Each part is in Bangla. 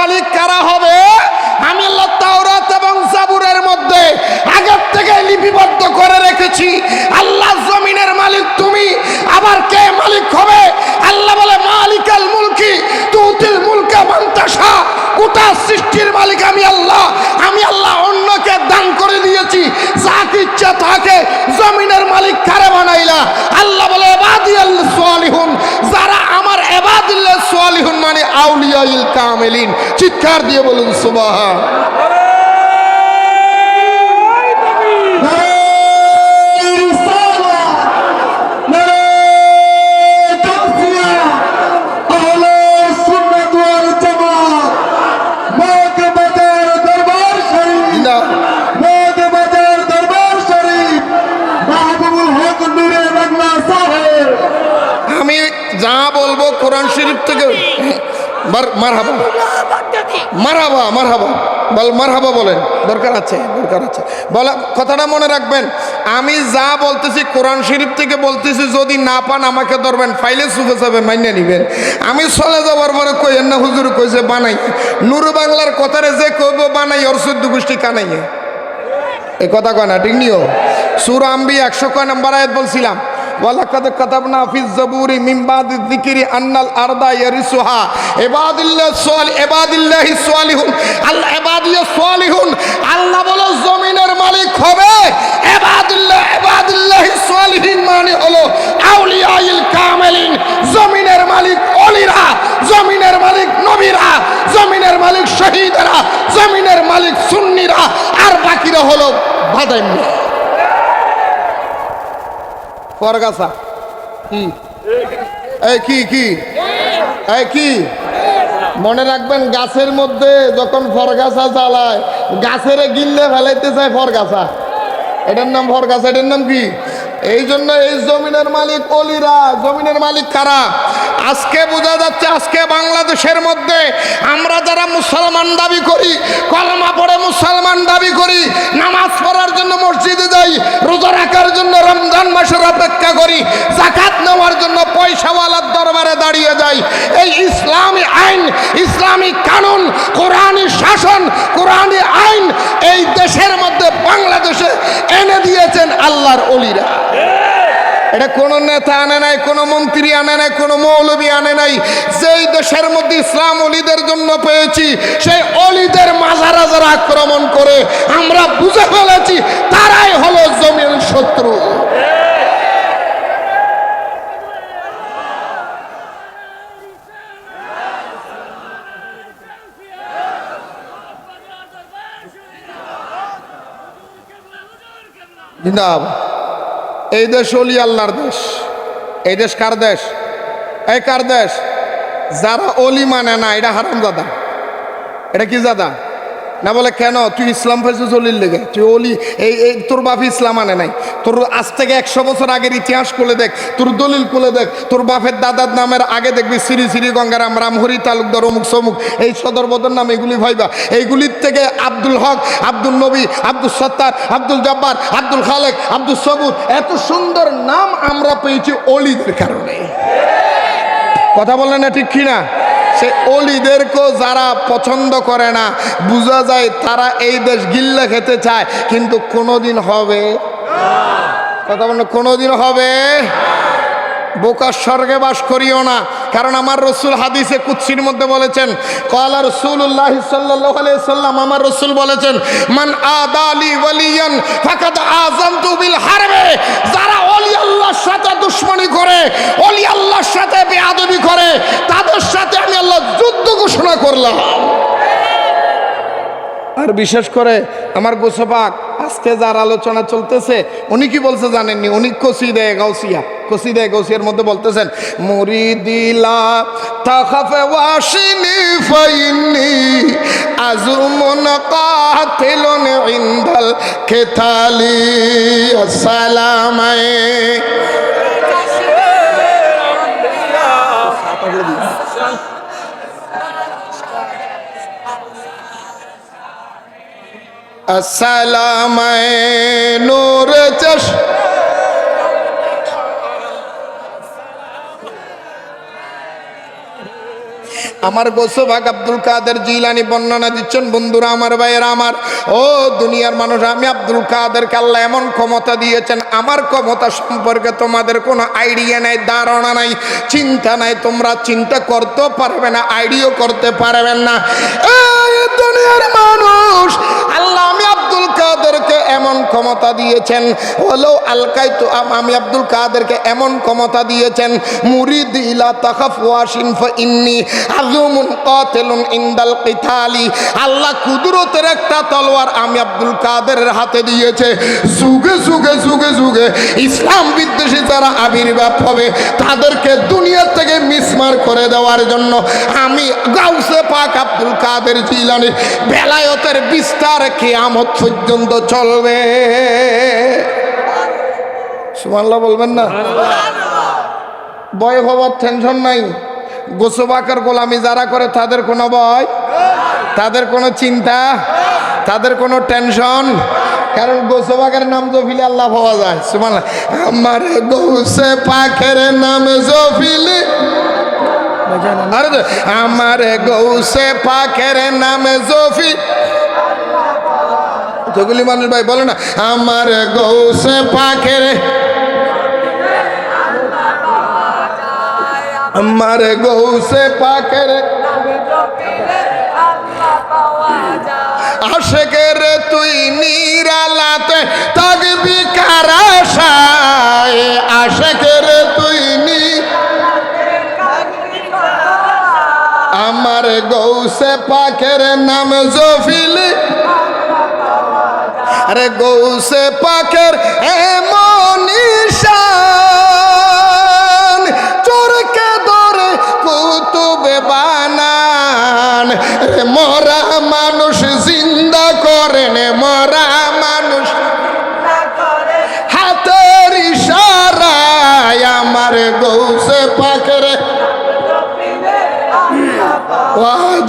মালিক কারা হবে? আমি আল্লাহ তাওরাত এবং জাবুরের মধ্যে আগের থেকে লিপিবদ্ধ করে রেখেছি। আল্লাহ জমিনের মালিক তুমি, আবার কে মালিক হবে? আল্লাহ বলে মালিকাল মুলকি তুতিল মুলকা মান তাশা। গোটা সৃষ্টির মালিক আমি আল্লাহ। আমি আল্লাহ অন্যকে দান করে দিয়েছি যাকে ইচ্ছা তাকে। জমিনের মালিক কারে বানাইলা? আল্লাহ বলে ইবাদিয়াল সালিহুন, যারা আমার ইবাদিল্লাহ সালিহুন মানে আউলিয়াইল কামিলিন। চিৎকার দিয়ে বলুন সুবহান। আমি যা বলবো কোরআন শরীফ থেকে মারহাবা মারহাবা মারহাবা বল, মারহাবা বলেন। দরকার আছে, দরকার আছে বলা। কথাটা মনে রাখবেন, আমি যা বলতেছি কোরআন শরীফ থেকে বলতেছি। যদি না পান আমাকে ধরবেন, ফাইলে সুফে যাবে, মাইনে নিবেন। আমি চলে যাওয়ার পরে কইেন না হুজুর কইছে বানাই। নুরু বাংলার কথারে যে কইব বানাই ওর 14 গোষ্ঠী কানাইয়ে, এই কথা কয় না, ঠিক নিও। সূরা আম্বিয়া 100 নম্বর আয়াত বলছিলাম, ওয়ালাকাদ কাতাবনা ফিজ জাবুরি মিন বাদি যিকরি আন্নাল আরদা ইয়ারিসুহা ইবাদিল্লাহিস সালিহুন। আল্লাহ ইবাদিয়াস সালিহুন, আল্লাহ বলো জমিনের মালিক হবে ইবাদিল্লাহিস সালিহিন মানে হলো আউলিয়াইল কামিলিন। জমিনের মালিক ওলিরা, জমিনের মালিক নবীরা, জমিনের মালিক শহীদরা, জমিনের মালিক সুন্নিরা, আর বাকিরা হলো বাদাইম্য। ফরগাছা কি এই কি এই কি মনে রাখবেন, গাছের মধ্যে যখন ফরগাছা জ্বালায় গাছের গিললে ফেলাইতে চায় ফরগাছা, এটার নাম ফরগাছা। এটার নাম কি? এই জন্য এই জমিনের মালিক ওলিরা। জমিনের মালিক কারা? আজকে বোঝা যাচ্ছে, আজকে বাংলাদেশের মধ্যে আমরা যারা মুসলমান দাবি করি, কলমা পড়ে মুসলমান দাবি করি, নামাজ পড়ার জন্য মসজিদে যাই, রোজা রাখার জন্য রমজান মাসের অপেক্ষা করি, যাকাত নেওয়ার জন্য পয়সাওয়ালার দরবারে দাঁড়িয়ে যাই, এই ইসলামী আইন, ইসলামী কানুন, কোরআনী শাসন, কোরআনী আইন এই দেশের মধ্যে বাংলাদেশে এনে দিয়েছেন আল্লাহর ওলিরা। এটা কোনো নেতা আনে নাই, কোনো মন্ত্রী আনে নাই, কোনো মৌলবী আনে নাই। যেই দেশের মধ্যে ইসলাম ওলিদের জন্য পেয়েছি, সেই ওলিদের মাজারা যারা আক্রমণ করে আমরা বুঝে ফেলেছি তারাই হলো জমির শত্রু। জিন্দাবাদ। এই দেশ ওলি আল্লাহর দেশ। এই দেশ কার দেশ? এই কার দেশ? যারা ওলি মানে না এটা হারামজাদা। এটা কি জাদা না? বলে কেন তুই ইসলাম পাইছিস ওলির লেগে? তুই ওলি, এই তোর বাপি ইসলাম আনে নাই। তোর আজ থেকে 100 বছর আগের ইতিহাস খুলে দেখ, তোর দলিল খুলে দেখ, তোর বাপের দাদার নামের আগে দেখবি শ্রী শ্রী গঙ্গারাম, রামহরি তালুকদার, অমুক সমুক, এই সদর বদর নাম এগুলি ভাইবা। এইগুলির থেকে আব্দুল হক, আব্দুল নবী, আব্দুল সত্তার, আব্দুল জব্বার, আব্দুল খালেক, আব্দুল সবুর, এত সুন্দর নাম আমরা পেয়েছি ওলিদের কারণে। কথা বললেন না ঠিক কিনা? সে ওলিদেরকেও যারা পছন্দ করে না, বোঝা যায় তারা এই দেশ গিল্লা খেতে চায়, কিন্তু কোনোদিন হবে। কথা বলেন, কোনোদিন হবে? বোকার স্বর্গে বাস করিও না। কারণ আমার রসুল হাদিসে কুদসির মধ্যে বলেছেন, ক্বালা রাসূলুল্লাহ সাল্লাল্লাহু আলাইহি সাল্লাম, আমার রসুল বলেছেন, মান আদালি ওয়ালিয়ান ফাকাদ আযানতু বিল হারবে। যারা ওলি আল্লাহর সাথে দুশমনি করে, ওলি আল্লাহর সাথে বেয়াদবি করে, তাদের সাথে আমি আল্লাহ যুদ্ধ ঘোষণা করলাম। আর বিশেষ করে আমার গোসপাক আজকে যার আলোচনা চলতেছে, উনি কি বলছে জানেননি? উনি কসিদে গাউসিয়া, কসিদে গাউসিয়ার মধ্যে বলতেছেন, মুরিদিলা তাখাফে ওয়াশিনি ফাইনি আজুমুন কাতিলুন ইনদাল কিতালি। আসসালামে আসসালামে নূর চশ আমার গোসবাক আব্দুল কাদের জিলানী বর্ণনা দিচ্ছেন, বন্ধুরা আমার, ভাইয়েরা আমার, ও দুনিয়ার মানুষ, আমি আব্দুল কাদেরকে আল্লাহ এমন ক্ষমতা দিয়েছেন, আমার ক্ষমতা সম্পর্কে তোমাদের কোনো আইডিয়া নাই, ধারণা নাই, চিন্তা নাই, তোমরা চিন্তা করতেও পারবে না, আইডিয়াও করতে পারবেন না। এই দুনিয়ার মানুষ, আল্লাহ আমি আব্দুল কাদেরকে এমন ক্ষমতা দিয়েছেন, হলো আলকাইতু, আমি আব্দুল কাদেরকে এমন ক্ষমতা দিয়েছেন, মুরিদ ইলা তাখাফ ওয়াশিন ফা ইন্নী আযুমুন কাতিলুন ইনদাল কিতালি। আল্লাহ কুদরতের একটা তলোয়ার আমি আব্দুল কাদেরের হাতে দিয়েছে, যুগে যুগে যুগে যুগে ইসলাম বিদ্বেষী যারা আবির্ভাব হবে তাদেরকে দুনিয়া থেকে মিসমার করে দেওয়ার জন্য আমি গাউসে পাক আব্দুল কাদের জিলানী বেলায়েতের বিস্তার কিয়ামত পর্যন্ত চলবে। সুবহানাল্লাহ বলবেন না? ভয় হওয়ার টেনশন নাই। গোসবাকের গোলামি যারা করে তাদের কোনো ভয়, তাদের কোনো চিন্তা, তাদের কোনো টেনশন, কারণ গোসবাকের নাম জফিলে আল্লাহ পাওয়া যায়। সুবহানাল্লাহ। আমার গৌসে পাকের নাম জফিলে, আমার গৌসে পাকের নাম জফি, যেগুলি মানুষ ভাই বলে না, আমার গৌসে পাকের, আমার গৌসে পাকের আশেকের তুই নিরালাতে থাকবি কার আশায়, আশেকের তুই আমার গৌসে পাকের নাম জফিলি, আরে গৌসে পাকের এমন নিশান, চোরকে ধরে কুতুবে বানান, মরা মানুষ জিন্দা করেন, মরা মানুষ হাতের ইশারায়, আমার গৌসে পাকের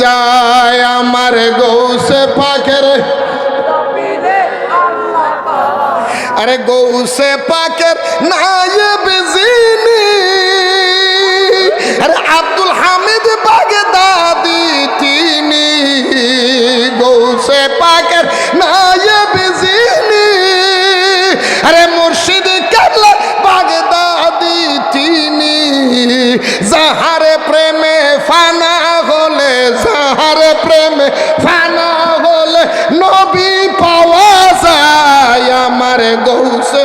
যায়, আমার গৌসে পাকের, আরে গৌসে পাকের নায়েব যিনি, আরে আব্দুল হামিদ বাগদাদি তিনি, গৌসে পাকের নায়েব যিনি, আরে মুর্শিদ কাবলা বাগদাদি তিনি, যাহারে প্রেমে ফানা হলে, যাহারে প্রেমে ফানা হলে নবী পাওয়া যায়, আমার গৌসে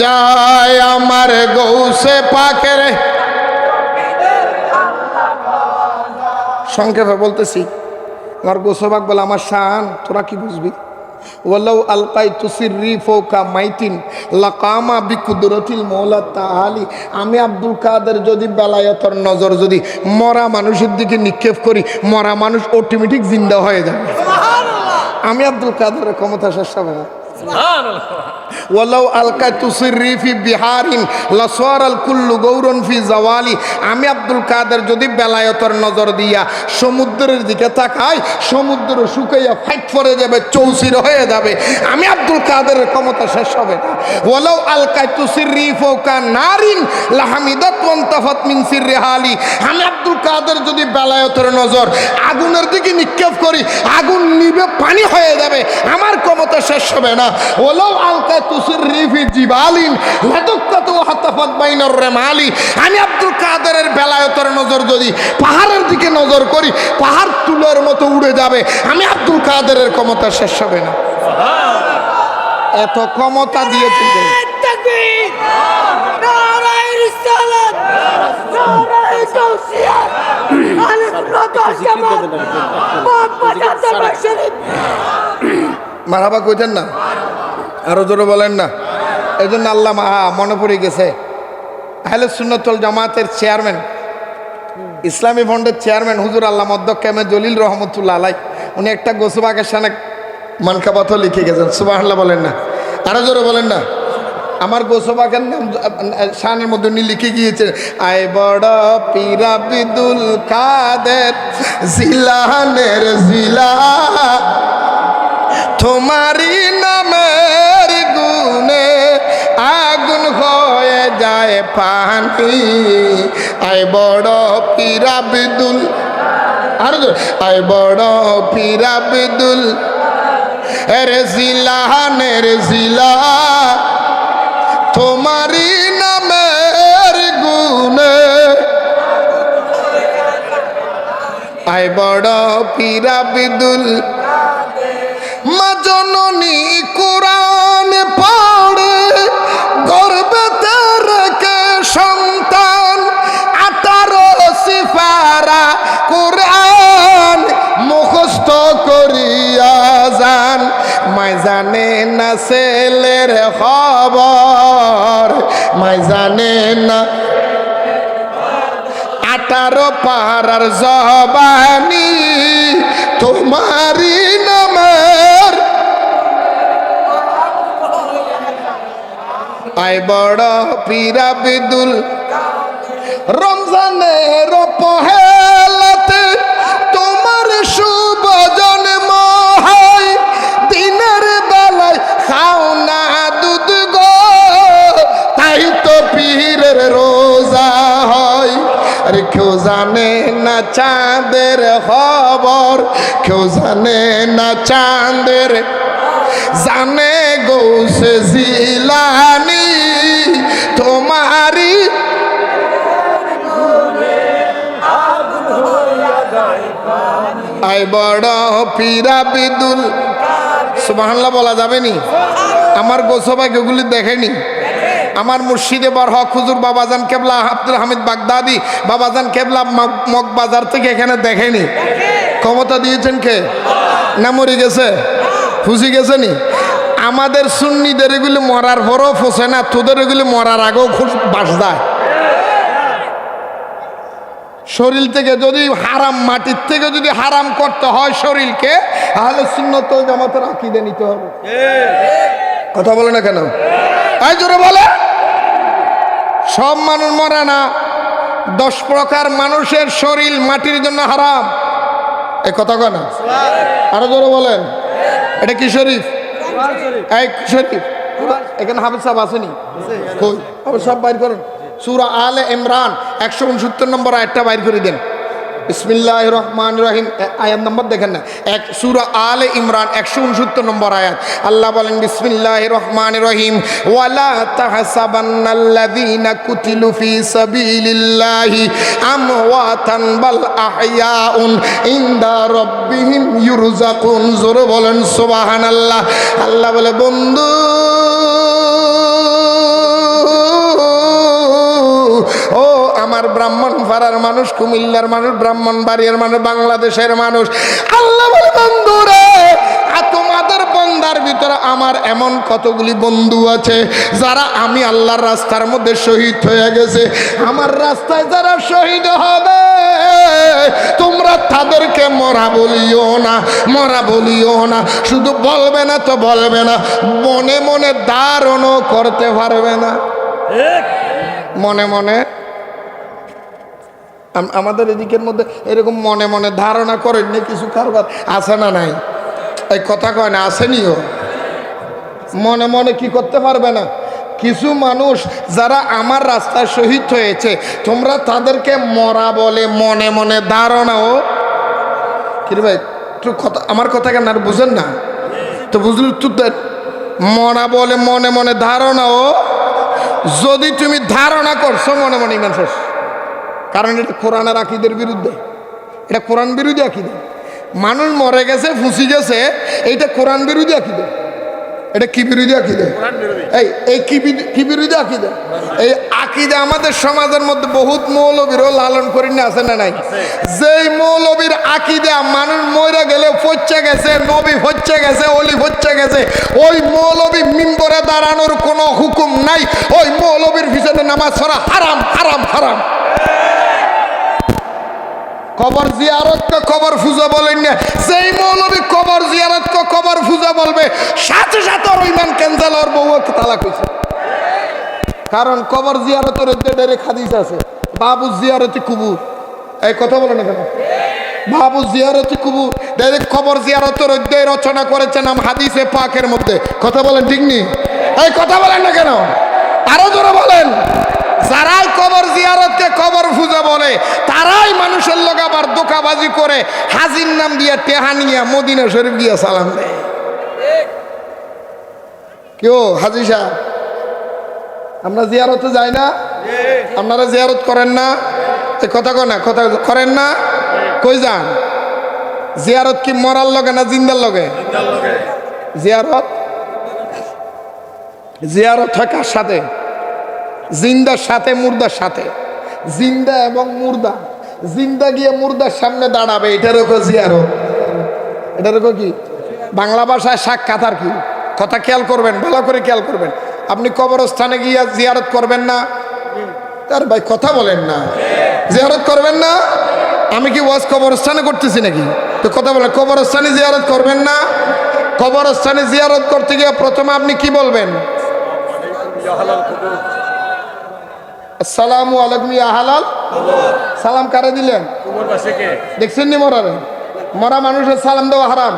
যায়, আমার গৌসে পাকের। সংক্ষেপে বলতেছি, আমার গোসবাক বলে আমার শান, তোরা কি বুঝবি? ওয়ালাউ আলকাইতু সিররি ফাওকা মাইতিন লাকামা বিকুদরাতিল মাওলা তাআলা। আমি আব্দুল কাদের যদি বেলায়েতের নজর যদি মরা মানুষের দিকে নিক্ষেপ করি, মরা মানুষ অটোমেটিক জিন্দা হয়ে যাবে। আমি আব্দুল কাদেরের ক্ষমতা শেষ হবে না। ওয়ালাউ আলকাইতু সিররি ফি বিহারিন লাসারাল কুল্লু গৌরন ফি জাওয়ালি। আমি আব্দুল কাদের যদি বেলায়েতের নজর দিয়া সমুদ্রের দিকে তাকাই, সমুদ্র শুকাইয়া ফাইট করে যাবে, চৌচির হয়ে যাবে। আমি আব্দুল কাদেরের ক্ষমতা শেষ হবে না। ওয়ালাউ আলকাইতু সিররি ফাওকা নারিন লাহামিদাত ওয়ান্তাফাত মিন সিররি হালি। আমি আব্দুল কাদের যদি বেলায়েতের নজর আগুনের দিকে নিক্ষেপ করি, আগুন নিভে পানি হয়ে যাবে, আমার ক্ষমতা শেষ হবে না। ওয়ালাউ আলকাইতু সিররি ফি জিবালিন লাদাক্কাতু হাতাফাত বাইনার রিমালি। আমি আব্দুল কাদেরের বেলায়েতের নজর যদি পাহাড়ের দিকে নজর করি, পাহাড় তুলোর মতো উড়ে যাবে। আমি আব্দুল কাদেরের ক্ষমতা শেষ হবে না। এত ক্ষমতা দিয়েছে। তাকবীর, নারায়ে রিসালাত, নারায়ে তাওসিয়াত, আলিফ লাম জামাত, মুহাম্মদ শরীফ। মারহাবা কইতেন না, আরো জোরে বলেন না। এই জন্য আল্লাহ মনে পড়ে গেছে, আহলে সুন্নাত ওয়াল জামাতের চেয়ারম্যান, ইসলামী ফন্ডের চেয়ারম্যান হুজুর আল্লামা অধ্যক্ষ এম এ জলিল রহমতুল্লাহ আলাই, উনি একটা গোসবাকের সানে মানকাবাতও লিখে গেছেন। সুবহানাল্লাহ বলেন না, আরো জোরে বলেন না। আমার গোসবাকের নাম শানের মধ্যে উনি লিখে গিয়েছেন, আয় বড় পীর আব্দুল কাদের জিলানের জিলা, তোমারি নামের গুণে আগুন হয়ে যায় পানি আয় বড় পীর আব্দুল আর আয় বড় পীর আব্দুল জিলানের জিলা তোমারি নামের গুণে আয় বড় পীর আব্দুল মা জননী কোরআন পড়ে গর্ভেতে রেখে সন্তান 18 সিফারা কোরআন মুখস্থ করিয়া যান মাই জানে না ছেলের খবর মাই জানে না 18 পাহাড়ার জবানি তোমারি নামের আয় বড় পীর আব্দুল রমজানের পহেলাতে তোমার শুভ জন্ম হয় দিনের বেলায় খাও না দুধ গো তাই তো পীরের রোজা হয় আরে কেউ জানে না চাঁদের খবর কেউ জানে না চাঁদের জানে গৌসে জিলানি তোমারি আয় বড় পীর আব্দুল সুবহানাল্লাহ বলা যাবে নি আমার গোসবাই ওগুলি দেখেনি আমার মুর্শিদে বরহক হুজুর বাবাজান কেবলা আব্দুল হামিদ বাগদাদি বাবাজান কেবলা মগবাজার থেকে এখানে দেখেনি ক্ষমতা দিয়েছেন কে না মরে গেছে ফুসি গেছে নি আমাদের সুন্নিদের এগুলি মরার পরও ফসে না তোদের এগুলি মরার আগেও খুব বাস দেয় শরীর থেকে যদি হারাম মাটির থেকে যদি হারাম করতে হয় শরীরকে তাহলে সুন্নত জামাতের আকীদা নিতে হবে কথা বলে না কেন এই জোরে বলে সব মানুষ মরে না 10 প্রকার মানুষের শরীর মাটির জন্য হারাম এই কথা কয় না আরো জোরে বলেন এটা কি শরীফ এই শরীফ এখানে হাফেজ সাহেব আসেনি কই হাফেজ সাহেব বাইর করেন সূরা আলে ইমরান 169 নম্বর আয়াতটা বাইর করে দেন বিসমিল্লাহির রহমানির রহিম আয়াত নম্বর দেখেন না এক সূরা আলে ইমরান 169 নম্বর আয়াত আল্লাহ বলেন বিসমিল্লাহির রহমানির রহিম ওয়ালা তাহসাবান্নাল্লাযীনা কুতিলু ফি সাবিলিল্লাহি আমওয়াতান বাল আহইয়াউন ইনদা রাব্বিহিম ইউরযাকুন জোরে বলেন সুবহানাল্লাহ আল্লাহ বলে বন্ধু ও আমার ব্রাহ্মণপাড়ার মানুষ কুমিল্লার মানুষ ব্রাহ্মণবাড়িয়ার মানুষ বাংলাদেশের মানুষ আল্লাহ বলে বন্ধুরে তোমাদের বন্দার ভিতরে আমার এমন কতগুলি বন্ধু আছে যারা আমি আল্লাহর রাস্তার মধ্যে শহীদ হয়ে গেছে আমার রাস্তায় যারা শহীদ হবে তোমরা তাদেরকে মরা বলিও না মরা বলিও না শুধু বলবে না তো বলবে না মনে মনে ধারণও করতে পারবে না মনে মনে আমাদের এদিকের মধ্যে এরকম মনে মনে ধারণা করেন না কিছু কারবার আছে না নাই এই কথা কয় না আসেনিও মনে মনে কি করতে পারবে না কিছু মানুষ যারা আমার রাস্তায় শহীদ হয়েছে তোমরা তাদেরকে মরা বলে মনে মনে ধারণাও কি ভাই একটু কথা আমার কথা কেন আর বুঝেন না তো বুঝলি তো মরা বলে মনে মনে ধারণাও যদি তুমি ধারণা করছো মনে মনে ইমান শেষ কারণ এটা কোরআনের আকীদের বিরুদ্ধে এটা কোরআন বিরোধী আকীদা মানুষ মরে গেছে ফুসি গেছে এইটা কোরআন বিরোধী আকীদা এটা কি বিরোধী আকীদা এই কি বিরোধী আকীদা এই আকীদা আমাদের সমাজের মধ্যে বহুত মৌলবীরও লালন করি না আছে না নাই যেই মৌলবীর আকীদা মানুষ মরে গেলে ফচ্ছে গেছে নবী হচ্ছে গেছে অলি হচ্ছে গেছে ওই মৌলবী মিম্বরে দাঁড়ানোর কোনো হুকুম নাই ওই মৌলবীর পিছনে নামাজ পড়া হারাম হারাম হারাম কবর জিয়ারত কবর পূজা বলেন না সেই মৌলবী কবর জিয়ারত কবর পূজা বলবে সাথে সাথে ওর ইমান ক্যান্সেল ওর বউ তালাক হইছে কারণ কবর জিয়ারতের ডাইরেক্ট হাদিস আছে বাবু জিয়ারতি কুবুর এই কথা বলে না কেন বাবু জিয়ারতি কুবুর ডাইরেক্ট কবর জিয়ারতের অধ্যায় রচনা করেছেন হাদিসে পাকের মধ্যে কথা বলেন ঠিক নি এই কথা বলেন না কেন আরো জোরে বলেন যারাই কবর জিয়ারতকে কবর পূজা বলে তারাই মানুষের লোক আবার দোকাবাজি করে হাজির নাম দিয়ে টেহা নিয়ে মদিনা শরীফ দিয়ে সালাম দেয়। কেউ হাজি সাহেব আমরা জিয়ারতে যাই না? আপনারা জিয়ারত করেন না? কথা কয় না, কথা করেন না? কই যান? জিয়ারত কি মরার লগে না জিন্দার লগে? জিয়ারত জিয়ারত হয় কার সাথে? জিন্দার সাথে, মুর্দার সাথে। জিন্দা এবং মুর্দা, জিন্দা গিয়ে মুর্দার সামনে দাঁড়াবে, এটারও জিয়ারত। এটারও কি বাংলা ভাষায় সাক্ষাৎ আর কি? কথা খেয়াল করবেন, ভালো করে খেয়াল করবেন। আপনি কবরস্থানে গিয়ে জিয়ারত করবেন না? তার ভাই কথা বলেন না, জিয়ারত করবেন না? আমি কি ওয়াজ কবরস্থানে করতেছি নাকি? তো কথা বলেন, কবরস্থানে জিয়ারত করবেন না? কবরস্থানে জিয়ারত করতে গিয়ে প্রথমে আপনি কি বলবেন? আসসালামু আলাইকুম ইয়া হালাল। সালাম কারে দিলেন? দেখছেন নি মরারে? মরা মানুষের সালাম দেওয়া হারাম,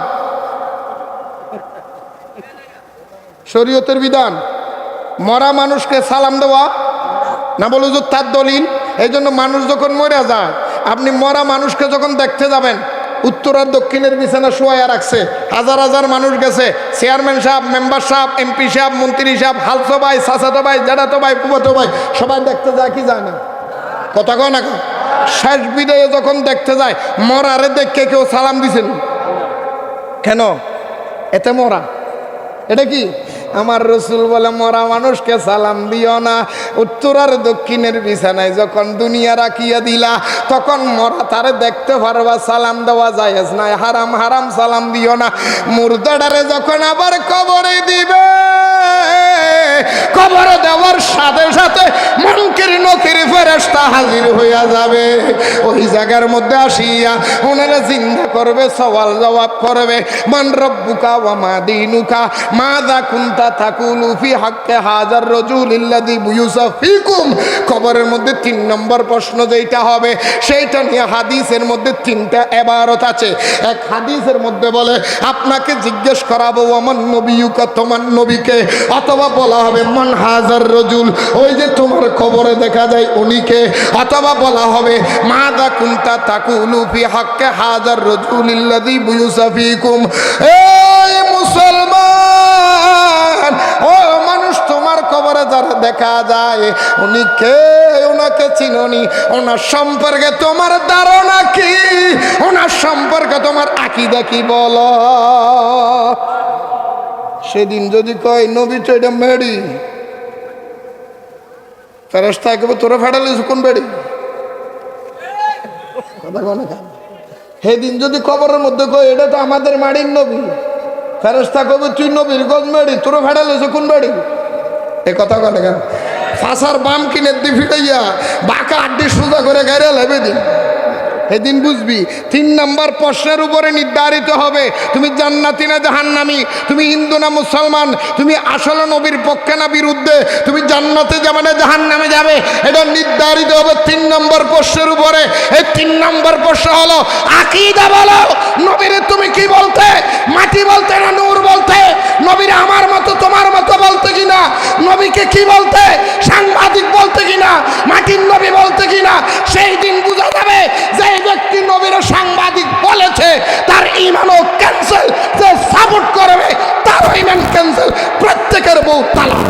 শরীয়তের বিধান। মরা মানুষকে সালাম দেওয়া না, বলো যে তার দলিল। এই জন্য মানুষ যখন মরে যায়, আপনি মরা মানুষকে যখন দেখতে যাবেন, উত্তর আর দক্ষিণের বিছানা শোয়া রাখছে, হাজার হাজার মানুষ গেছে, চেয়ারম্যান সাহেব, মেম্বার সাহেব, এমপি সাহেব, মন্ত্রী সাহেব, হালতো ভাই, চাচাতো ভাই, জ্যাঠাতো ভাই, ফুফাতো ভাই, সবাই দেখতে যায় কি যায় না? কথা কয় না? শেষ বিদায়ে যখন দেখতে যায়, মরারে দেখে কেউ সালাম দিছেন কেন? এতে মরা। এটা কি? আমার রসুল বলে মরা মানুষকে সালাম দিও না। উত্তর আর দক্ষিণের বিছানায় যখন দুনিয়া রাখিয়া দিলা, তখন মরা তারে দেখতে পারবা, সালাম দেওয়া জায়েজ না, হারাম, হারাম সালাম দিও না। মুর্দাডারে যখন আবার কবরে দিবে, কবরে দেওয়ার সাথে সাথে মুনকির নকির ফেরেশতা হাজির হইয়া যাবে। ওই জায়গার মধ্যে আসিয়া ওনারা জিন্দা করবে, সওয়াল জবাব করবে। মান রব্বুকা ওয়া মা দীনুকা মাযা কুনতা তাকুলু ফি হাক্কি হাযার রাজুলিল্লাযী বুয়ুসা ফীকুম। কবরের মধ্যে 3 নম্বর প্রশ্ন যেটা হবে, সেইটা নিয়ে হাদিসের মধ্যে 3টা ইবারত আছে। এক হাদিসের মধ্যে বলে আপনাকে জিজ্ঞেস করাবো ওয়ামান নবিয়ুকা, তোমার নবীকে, অথবা বলা হবে মান হাযার রাজুল, ওই যে তোমার কবরে দেখা যায় উনিকে, অথবা বলা হবে মাযা কুনতা তাকুলু ফি হাক্কি হাযার রাজুলিল্লাযী বুয়ুসা ফীকুম। এই মুসলমান, ও মানুষ, তোমার কবরে যারা দেখা যায় উনি কে? ওনাকে চিনোনি? ওনার সম্পর্কে তোমার ধারণা কি? ওনার সম্পর্কে তোমার আকীদা কি বলো? সেদিন যদি কয় নবী তো এটা মেডি, ফেরেশতা কবে তোরা ফাটালে কোন বেড়ি? কথা কয় না? সেদিন যদি কবরের মধ্যে কয় এটা তো আমাদের মাড়ির নবী, ফেরেশতা কবে তুই নবীর গজ মেড়ি, তোরা ফাটালে কোন বেড়ি? এ কথা কয় না কেন? ফাঁসার বাম কিনে দি ফিটাইয়া বাঁকা আড্ডি সোজা করে গাড়ি লেবে দিন, সেদিন বুঝবি। 3 নম্বর প্রশ্নের উপরে নির্ধারিত হবে তুমি জান্নাতি না জাহান্নামী, তুমি হিন্দু না মুসলমান, তুমি আসলে নবীর পক্ষে না বিরুদ্ধে, তুমি জান্নাতে যাবে না জাহান্নামে যাবে, এটা নির্ধারিত হবে 3 নম্বর প্রশ্নের উপরে। এই 3 নম্বর প্রশ্ন হলো আকীদা বলো, নবীরে তুমি কি বলতে? মাটি বলতে না নূর বলতে? নবীরে আমার মতো তোমার মতো বলতে কিনা? নবীকে কি বলতে? সাংবাদিক বলতে কিনা? মাটির নবী বলতে কিনা? সেই দিন বোঝা যাবে যে ব্যক্তি নবীর সাংবাদিক বলেছে তার ঈমানও ক্যান্সেল, যে সাপোর্ট করবে তার ঈমান ক্যান্সেল। প্রত্যেকের বউ তালাক।